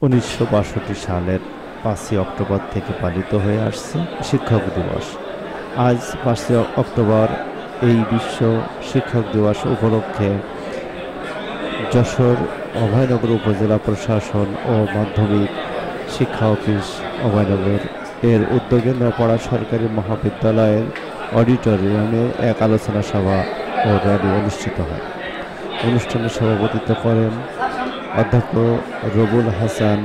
1962 সালের 5ই অক্টোবর থেকে পালিত হয়ে আসছে শিক্ষক দিবস। আজ 5ই অক্টোবর এই বিশ্ব শিক্ষক দিবস উপলক্ষে যশোর অভয়নগর উপজেলা প্রশাসন ও মাধ্যমিক শিক্ষা অফিস অভয়নগর এর উদ্যোগে নপাড়া সরকারি মহাবিদ্যালয়ের অডিটোরিয়ামে এক আলোচনা সভা ও র্যালি অনুষ্ঠিত হয়। অনুষ্ঠানে সভাপতিত্ব করেন অধ্যক্ষ রবুল হাসান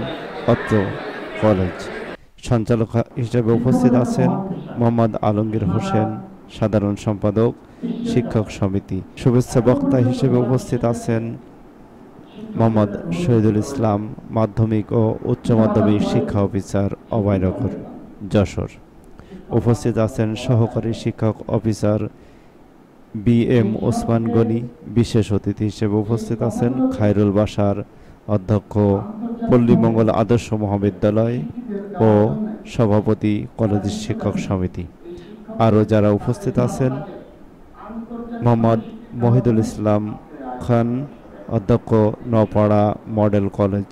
অত্র কলেজ। সঞ্চালক হিসেবে উপস্থিত আছেন মোহাম্মদ আলমগীর হোসেন, সাধারণ সম্পাদক শিক্ষক সমিতি। শুভেচ্ছা বক্তা হিসেবে উপস্থিত আছেন মোহাম্মদ শহীদুল ইসলাম, মাধ্যমিক ও উচ্চ মাধ্যমিক শিক্ষা অফিসার অভয়নগর যশোর। উপস্থিত আছেন সহকারী শিক্ষক অফিসার BM ওসমান গনি। বিশেষ অতিথি হিসেবে উপস্থিত আছেন খায়রুল বাশার, অধ্যক্ষ পল্লীমঙ্গল আদর্শ মহাবিদ্যালয় ও সভাপতি কলেজ শিক্ষক সমিতি। আরও যারা উপস্থিত আছেন মোহাম্মদ মহিদুল ইসলাম খান, অধ্যক্ষ নপাড়া মডেল কলেজ।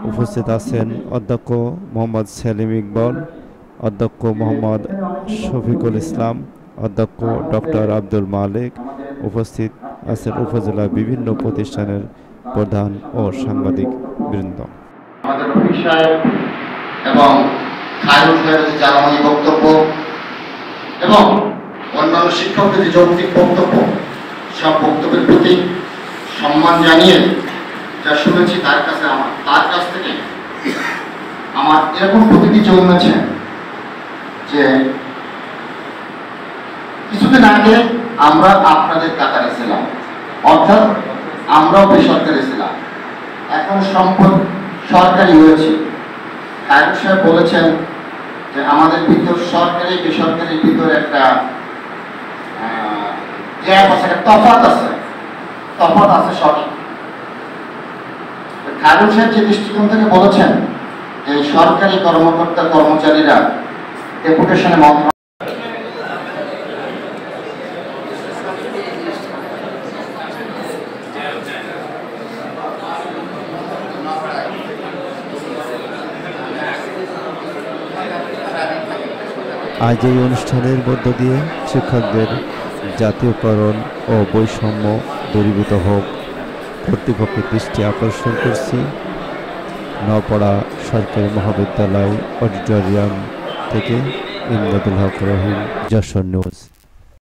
উপস্থিত আছেন অধ্যক্ষ মোহাম্মদ সেলিম ইকবাল, অধ্যক্ষ মোহাম্মদ শফিকুল ইসলাম, অধ্যক্ষ ডক্টর আব্দুল মালিক। উপস্থিত আছেন উপজেলার বিভিন্ন প্রতিষ্ঠানের প্রধান ও সাংবাদিক বৃন্দ। আমাদের বিষয় এবং খায়রুল সাহেবের জ্বালানি বক্তব্য এবং অন্যান্য শিক্ষকদের যে যৌক্তিক বক্তব্য, সব বক্তব্যের প্রতি সম্মান জানিয়ে যা শুনেছি তার কাছ থেকে আমার এরকম প্রতিটি জন্মেছে যে কিছুদিন আগে আমরা আপনাদের কাতারে ছিলাম, অর্থাৎ আমরাও বেসরকারি ছিলাম, এখন সম্পদ সরকারি হয়েছে। খায়রুল সাহেব বলেছেন যে আমাদের ভিতর সরকারি বেসরকারির ভিতর একটা গ্যাপ আছে, একটা তফাৎ আছে সঠিক। খায়রুল সাহেব যে দৃষ্টিকোণ থেকে বলেছেন এই সরকারি কর্মকর্তা কর্মচারীরা ডেপুটেশনে মন্ত্রণালয় আজ এই অনুষ্ঠানের মধ্য দিয়ে শিক্ষকদের জাতীয়করণ ও বৈষম্য দূরীভূত হোক কর্তৃপক্ষের দৃষ্টি আকর্ষণ করছি। নপাড়া সরকারি মহাবিদ্যালয় অডিটোরিয়াম থেকে ইমদাদুল হক রহিম, যশোর নিউজ।